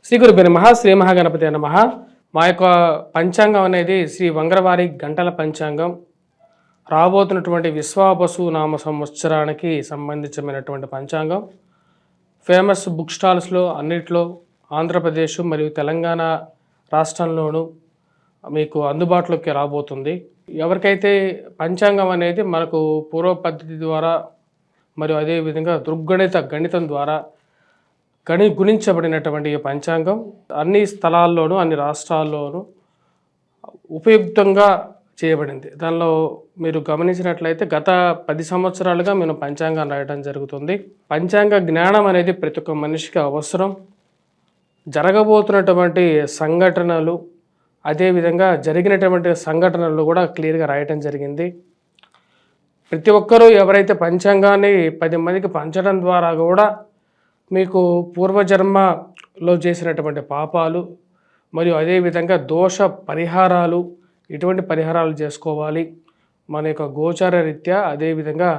శ్రీ గురుభ్యో నమః. శ్రీ మహాగణపతి నమః. మా యొక్క పంచాంగం అనేది శ్రీ వంగరవారి గంటల పంచాంగం. రాబోతున్నటువంటి విశ్వావసు నామ సంవత్సరానికి సంబంధించినటువంటి పంచాంగం. ఫేమస్ బుక్ స్టాల్స్లో అన్నిట్లో ఆంధ్రప్రదేశ్ మరియు తెలంగాణ రాష్ట్రంలోనూ మీకు అందుబాటులోకి రాబోతుంది. ఎవరికైతే పంచాంగం అనేది మనకు పూర్వ పద్ధతి ద్వారా మరియు అదేవిధంగా గణితం ద్వారా గుణించబడినటువంటి ఈ పంచాంగం అన్ని స్థలాల్లోనూ అన్ని రాష్ట్రాల్లోనూ ఉపయుక్తంగా చేయబడింది. దానిలో మీరు గమనించినట్లయితే గత 10 సంవత్సరాలుగా మేము పంచాంగం రాయడం జరుగుతుంది. పంచాంగ జ్ఞానం అనేది ప్రతి ఒక్క మనిషికి అవసరం. జరగబోతున్నటువంటి సంఘటనలు అదేవిధంగా జరిగినటువంటి సంఘటనలు కూడా క్లియర్గా రాయటం జరిగింది. ప్రతి ఒక్కరూ ఎవరైతే పంచాంగాన్ని 10 మందికి పంచడం ద్వారా కూడా మీకు పూర్వజన్మలో చేసినటువంటి పాపాలు మరియు అదేవిధంగా దోష పరిహారాలు ఇటువంటి పరిహారాలు చేసుకోవాలి మన యొక్క గోచార రీత్యా. అదేవిధంగా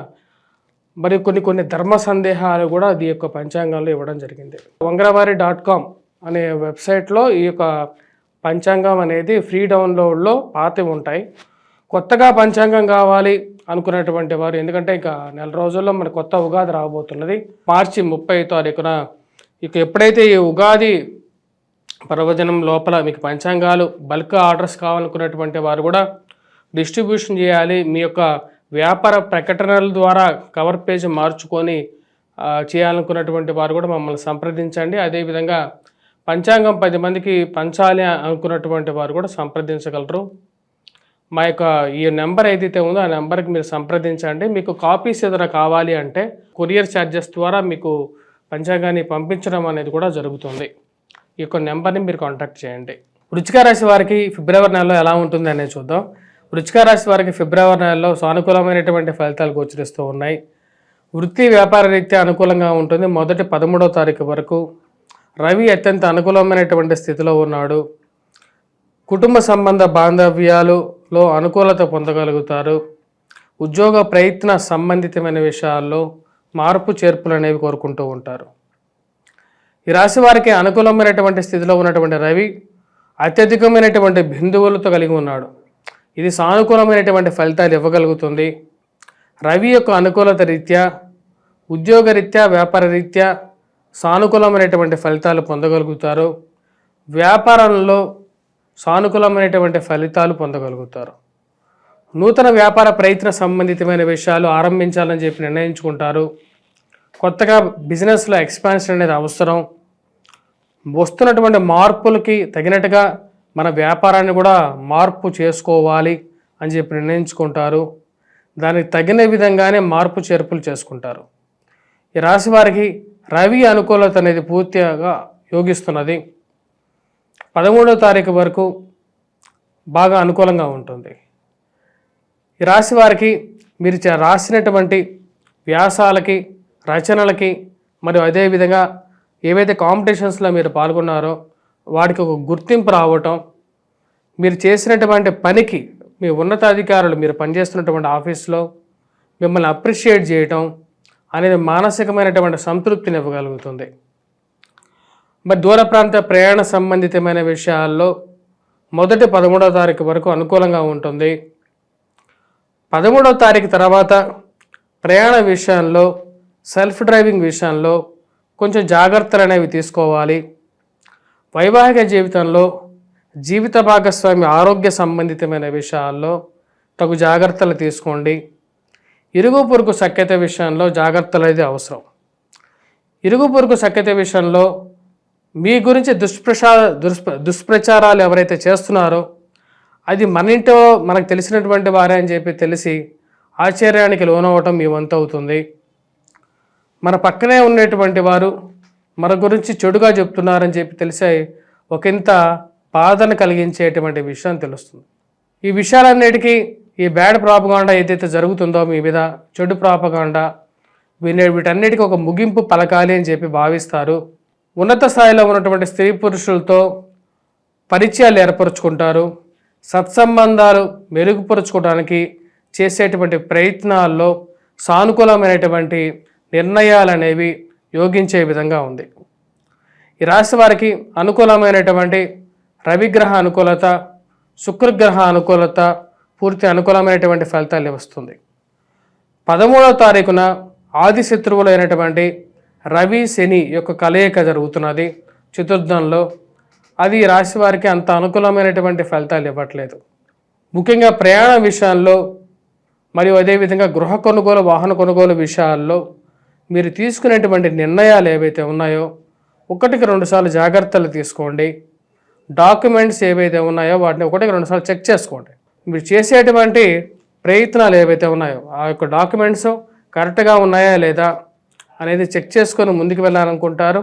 మరి కొన్ని ధర్మ సందేహాలు కూడా ఈ యొక్క పంచాంగంలో ఇవ్వడం జరిగింది. వంగరవారి.com అనే వెబ్సైట్లో ఈ యొక్క పంచాంగం అనేది ఫ్రీ డౌన్లోడ్లో పాతవి ఉంటాయి. కొత్తగా పంచాంగం కావాలి అనుకున్నటువంటి వారు, ఎందుకంటే ఇక నెల రోజుల్లో మన కొత్త ఉగాది రాబోతున్నది. మార్చి 30 తారీఖున ఇక ఎప్పుడైతే ఈ ఉగాది పర్వదినం లోపల మీకు పంచాంగాలు బల్క్ ఆర్డర్స్ కావాలనుకున్నటువంటి వారు కూడా డిస్ట్రిబ్యూషన్ చేయాలి. మీ యొక్క వ్యాపార ప్రకటనల ద్వారా కవర్ పేజ్ మార్చుకొని చేయాలనుకున్నటువంటి వారు కూడా మమ్మల్ని సంప్రదించండి. అదేవిధంగా పంచాంగం 10 మందికి పంచాలి అనుకున్నటువంటి వారు కూడా సంప్రదించగలరు. మా యొక్క ఈ నెంబర్ ఏదైతే ఉందో ఆ నెంబర్కి మీరు సంప్రదించండి. మీకు కాపీస్ ఏదైనా కావాలి అంటే కొరియర్ ఛార్జెస్ ద్వారా మీకు పంచాంగాన్ని పంపించడం అనేది కూడా జరుగుతుంది. ఈ యొక్క నెంబర్ని మీరు కాంటాక్ట్ చేయండి. వృశ్చిక రాశి వారికి ఫిబ్రవరి నెలలో ఎలా ఉంటుంది అనేది చూద్దాం. వృశ్చిక రాశి వారికి ఫిబ్రవరి నెలలో సానుకూలమైనటువంటి ఫలితాలు గోచరిస్తూ ఉన్నాయి. వృత్తి వ్యాపార రీత్యా అనుకూలంగా ఉంటుంది. మొదటి 13వ తారీఖు వరకు రవి అత్యంత అనుకూలమైనటువంటి స్థితిలో ఉన్నాడు. కుటుంబ సంబంధ బాంధవ్యాలలో అనుకూలత పొందగలుగుతారు. ఉద్యోగ ప్రయత్న సంబంధితమైన విషయాల్లో మార్పు చేర్పులు అనేవి కోరుకుంటూ ఉంటారు. ఈ రాశి వారికి అనుకూలమైనటువంటి స్థితిలో ఉన్నటువంటి రవి అత్యధికమైనటువంటి బిందువులతో కలిగి ఉన్నాడు. ఇది సానుకూలమైనటువంటి ఫలితాలు ఇవ్వగలుగుతుంది. రవి యొక్క అనుకూలత రీత్యా ఉద్యోగ రీత్యా వ్యాపార రీత్యా సానుకూలమైనటువంటి ఫలితాలు పొందగలుగుతారు. వ్యాపారంలో సానుకూలమైనటువంటి ఫలితాలు పొందగలుగుతారు. నూతన వ్యాపార ప్రయత్న సంబంధితమైన విషయాలు ఆరంభించాలని చెప్పి నిర్ణయించుకుంటారు. కొత్తగా బిజినెస్లో ఎక్స్పాన్షన్ అనేది అవసరం. వస్తున్నటువంటి మార్పులకి తగినట్టుగా మన వ్యాపారాన్ని కూడా మార్పు చేసుకోవాలి అని చెప్పి నిర్ణయించుకుంటారు. దానికి తగిన విధంగానే మార్పు చేర్పులు చేసుకుంటారు. ఈ రాశి వారికి రవి అనుకూలత అనేది పూర్తిగా యోగిస్తున్నది. 13వ తారీఖు వరకు బాగా అనుకూలంగా ఉంటుంది. ఈ రాశి వారికి మీరు రాసినటువంటి వ్యాసాలకి రచనలకి మరియు అదేవిధంగా ఏవైతే కాంపిటీషన్స్లో మీరు పాల్గొన్నారో వాటికి ఒక గుర్తింపు రావటం, మీరు చేసినటువంటి పనికి మీ ఉన్నతాధికారులు మీరు పనిచేస్తున్నటువంటి ఆఫీస్లో మిమ్మల్ని అప్రిషియేట్ చేయటం అనేది మానసికమైనటువంటి సంతృప్తిని ఇవ్వగలుగుతుంది. మరి దూర ప్రాంత ప్రయాణ సంబంధితమైన విషయాల్లో మొదటి 13వ తారీఖు వరకు అనుకూలంగా ఉంటుంది. 13వ తారీఖు తర్వాత ప్రయాణ విషయంలో సెల్ఫ్ డ్రైవింగ్ విషయంలో కొంచెం జాగ్రత్తలు అనేవి తీసుకోవాలి. వైవాహిక జీవితంలో జీవిత భాగస్వామి ఆరోగ్య సంబంధితమైన విషయాల్లో తగు జాగ్రత్తలు తీసుకోండి. ఇరుగు పొరుగు సఖ్యత విషయంలో జాగ్రత్తలు అనేది అవసరం. ఇరుగు పొరుగు సఖ్యత విషయంలో మీ గురించి దుష్ప్రచారాలు ఎవరైతే చేస్తున్నారో అది మన ఇంట్లో మనకు తెలిసినటువంటి వారే అని చెప్పి తెలిసి ఆశ్చర్యానికి లోనవటం మీ వంతు అవుతుంది. మన పక్కనే ఉన్నటువంటి వారు మన గురించి చెడుగా చెప్తున్నారని చెప్పి తెలిసే ఒకంత బాధను కలిగించేటువంటి విషయం తెలుస్తుంది. ఈ విషయాలన్నిటికీ ఈ బ్యాడ్ ప్రాపగాండా ఏదైతే జరుగుతుందో మీ మీద చెడు ప్రాపగాండా వీటన్నిటికీ ఒక ముగింపు పలకాలి అని చెప్పి భావిస్తారు. ఉన్నత స్థాయిలో ఉన్నటువంటి స్త్రీ పురుషులతో పరిచయాలు ఏర్పరచుకుంటారు. సత్సంబంధాలు మెరుగుపరుచుకోవడానికి చేసేటువంటి ప్రయత్నాల్లో సానుకూలమైనటువంటి నిర్ణయాలు అనేవి యోగించే విధంగా ఉంది. ఈ రాశి వారికి అనుకూలమైనటువంటి రవిగ్రహ అనుకూలత, శుక్రగ్రహ అనుకూలత, పూర్తి అనుకూలమైనటువంటి ఫలితాలు వస్తుంది. 13వ తారీఖున ఆది శత్రువులైనటువంటి రవి శని యొక్క కలయిక జరుగుతున్నది చతుర్థంలో. అది రాశి వారికి అంత అనుకూలమైనటువంటి ఫలితాలు ఇవ్వట్లేదు. ముఖ్యంగా ప్రయాణ విషయాల్లో మరియు అదేవిధంగా గృహ కొనుగోలు, వాహన కొనుగోలు విషయాల్లో మీరు తీసుకునేటువంటి నిర్ణయాలు ఏవైతే ఉన్నాయో 1-2 సార్లు జాగ్రత్తలు తీసుకోండి. డాక్యుమెంట్స్ ఏవైతే ఉన్నాయో వాటిని 1-2 సార్లు చెక్ చేసుకోండి. మీరు చేసేటువంటి ప్రయత్నాలు ఏవైతే ఉన్నాయో ఆ యొక్క డాక్యుమెంట్స్ కరెక్ట్గా ఉన్నాయా లేదా అనేది చెక్ చేసుకొని ముందుకు వెళ్ళాలనుకుంటారు.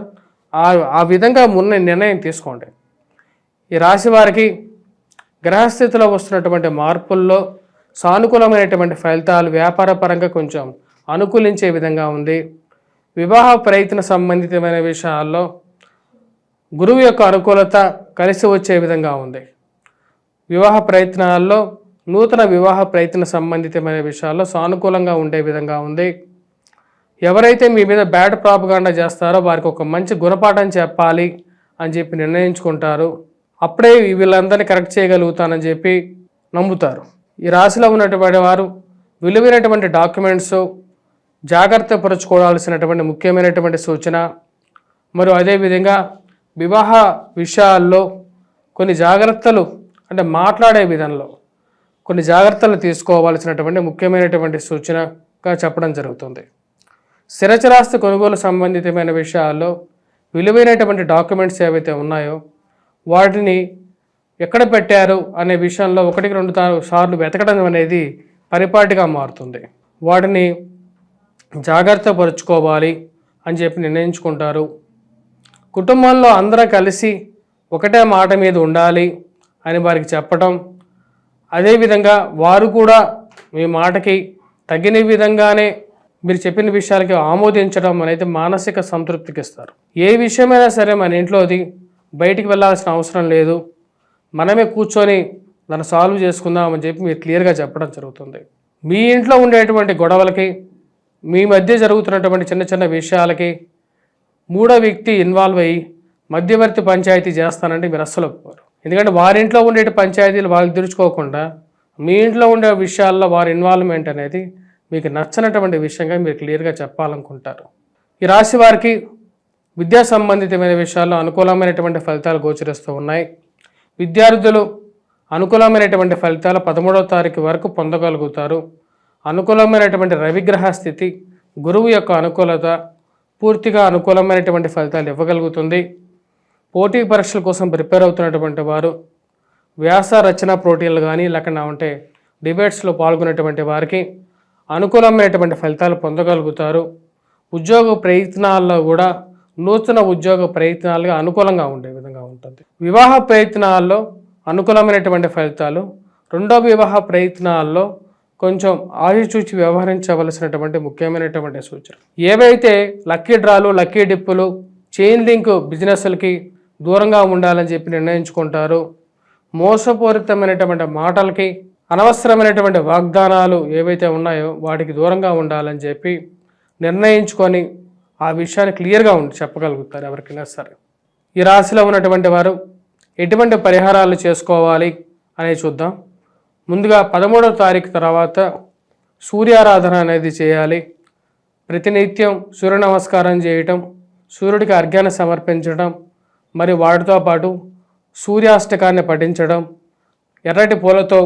ఆ విధంగా నిర్ణయం తీసుకోండి. ఈ రాశి వారికి గ్రహస్థితిలో వస్తున్నటువంటి మార్పుల్లో సానుకూలమైనటువంటి ఫలితాలు వ్యాపార పరంగా కొంచెం అనుకూలించే విధంగా ఉంది. వివాహ ప్రయత్న సంబంధితమైన విషయాల్లో గురువు యొక్క అనుకూలత కలిసి వచ్చే విధంగా ఉంది. వివాహ ప్రయత్నాల్లో నూతన వివాహ ప్రయత్న సంబంధితమైన విషయాల్లో సానుకూలంగా ఉండే విధంగా ఉంది. ఎవరైతే మీ మీద బ్యాడ్ ప్రాపగాండా చేస్తారో వారికి ఒక మంచి గుణపాఠం చెప్పాలి అని చెప్పి నిర్ణయించుకుంటారు. అప్పుడే వీళ్ళందరినీ కరెక్ట్ చేయగలుగుతానని చెప్పి నమ్ముతారు. ఈ రాశిలో ఉన్నటువంటి వారు విలువైనటువంటి డాక్యుమెంట్స్ జాగ్రత్త పరుచుకోవాల్సినటువంటి ముఖ్యమైనటువంటి సూచన. మరియు అదేవిధంగా వివాహ విషయాల్లో కొన్ని జాగ్రత్తలు, అంటే మాట్లాడే విధంలో కొన్ని జాగ్రత్తలు తీసుకోవాల్సినటువంటి ముఖ్యమైనటువంటి సూచనగా చెప్పడం జరుగుతుంది. స్థిరచరాస్తి కొనుగోలు సంబంధితమైన విషయాల్లో విలువైనటువంటి డాక్యుమెంట్స్ ఏవైతే ఉన్నాయో వాటిని ఎక్కడ పెట్టారు అనే విషయంలో 1-2 సార్లు వెతకడం అనేది పరిపాటిగా మారుతుంది. వాటిని జాగ్రత్త పరుచుకోవాలి అని చెప్పి నిర్ణయించుకుంటారు. కుటుంబంలో అందరూ కలిసి ఒకటే మాట మీద ఉండాలి అని వారికి చెప్పటం, అదేవిధంగా వారు కూడా మీ మాటకి తగిన విధంగానే మీరు చెప్పిన విషయాలకి ఆమోదించడం అనేది మానసిక సంతృప్తికి ఇస్తారు. ఏ విషయమైనా సరే మన ఇంట్లోది బయటికి వెళ్ళాల్సిన అవసరం లేదు, మనమే కూర్చొని దాన్ని సాల్వ్ చేసుకుందామని చెప్పి మీరు క్లియర్గా చెప్పడం జరుగుతుంది. మీ ఇంట్లో ఉండేటువంటి గొడవలకి, మీ మధ్య జరుగుతున్నటువంటి చిన్న చిన్న విషయాలకి మూడో వ్యక్తి ఇన్వాల్వ్ అయ్యి మధ్యవర్తి పంచాయతీ చేస్తానంటే మీరు అస్సలు ఒప్పుకోరు. ఎందుకంటే వారింట్లో ఉండే పంచాయతీలు వాళ్ళు తెరుచుకోకుండా మీ ఇంట్లో ఉండే విషయాల్లో వారి ఇన్వాల్వ్మెంట్ అనేది మీకు నచ్చనటువంటి విషయంగా మీరు క్లియర్గా చెప్పాలనుకుంటారు. ఈ రాశి వారికి విద్యా సంబంధితమైన విషయాల్లో అనుకూలమైనటువంటి ఫలితాలు గోచరిస్తూ ఉన్నాయి. విద్యార్థులు అనుకూలమైనటువంటి ఫలితాలు 13వ తారీఖు వరకు పొందగలుగుతారు. అనుకూలమైనటువంటి రవిగ్రహ స్థితి, గురువు యొక్క అనుకూలత పూర్తిగా అనుకూలమైనటువంటి ఫలితాలు ఇవ్వగలుగుతుంది. పోటీ పరీక్షల కోసం ప్రిపేర్ అవుతున్నటువంటి వారు, వ్యాస రచన పోటీలు కానీ లేకుండా ఉంటే డిబేట్స్లో పాల్గొనేటువంటి వారికి అనుకూలమైనటువంటి ఫలితాలు పొందగలుగుతారు. ఉద్యోగ ప్రయత్నాల్లో కూడా నూతన ఉద్యోగ ప్రయత్నాలుగా అనుకూలంగా ఉండే విధంగా ఉంటుంది. వివాహ ప్రయత్నాల్లో అనుకూలమైనటువంటి ఫలితాలు, రెండో వివాహ ప్రయత్నాల్లో కొంచెం ఆచితూచి వ్యవహరించవలసినటువంటి ముఖ్యమైనటువంటి సూచన. ఏవైతే లక్కీ డ్రాలు, లక్కీ డిప్పులు, చైన్ లింక్ బిజినెస్లకి దూరంగా ఉండాలని చెప్పి నిర్ణయించుకుంటారు. మోసపూరితమైనటువంటి మాటలకి, అనవసరమైనటువంటి వాగ్దానాలు ఏవైతే ఉన్నాయో వాటికి దూరంగా ఉండాలని చెప్పి నిర్ణయించుకొని ఆ విషయాన్ని క్లియర్గా చెప్పగలుగుతారు ఎవరికైనా సరే. ఈ రాశిలో ఉన్నటువంటి వారు ఎటువంటి పరిహారాలు చేసుకోవాలి అనేది చూద్దాం. ముందుగా 13వ తారీఖు తర్వాత సూర్యారాధన అనేది చేయాలి. ప్రతినిత్యం సూర్య నమస్కారం చేయటం, సూర్యుడికి అర్ఘ్యాన్ని సమర్పించడం, మరి వాటితో పాటు సూర్యాష్టకాన్ని పఠించడం, ఎర్రటి పూలతో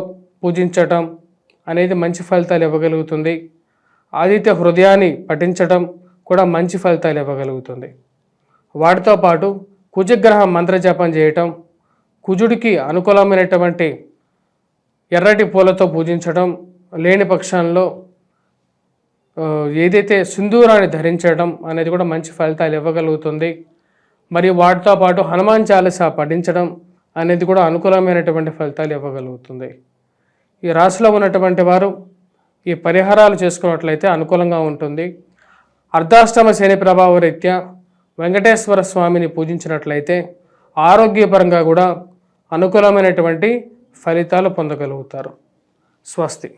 పూజించటం అనేది మంచి ఫలితాలు ఇవ్వగలుగుతుంది. ఆదిత్య హృదయాన్ని పఠించడం కూడా మంచి ఫలితాలు ఇవ్వగలుగుతుంది. వాటితో పాటు కుజగ్రహ మంత్రజపం చేయటం, కుజుడికి అనుకూలమైనటువంటి ఎర్రటి పూలతో పూజించడం, లేని పక్షంలో ఏదైతే సింధూరాన్ని ధరించడం అనేది కూడా మంచి ఫలితాలు ఇవ్వగలుగుతుంది. మరియు వాటితో పాటు హనుమాన్ చాలీసా పఠించడం అనేది కూడా అనుకూలమైనటువంటి ఫలితాలు ఇవ్వగలుగుతుంది. ఈ రాశిలో ఉన్నటువంటి వారు ఈ పరిహారాలు చేసుకున్నట్లయితే అనుకూలంగా ఉంటుంది. అర్ధాష్టమ శని ప్రభావ రీత్యా వెంకటేశ్వర స్వామిని పూజించినట్లయితే ఆరోగ్యపరంగా కూడా అనుకూలమైనటువంటి ఫలితాలు పొందగలుగుతారు. స్వస్తి.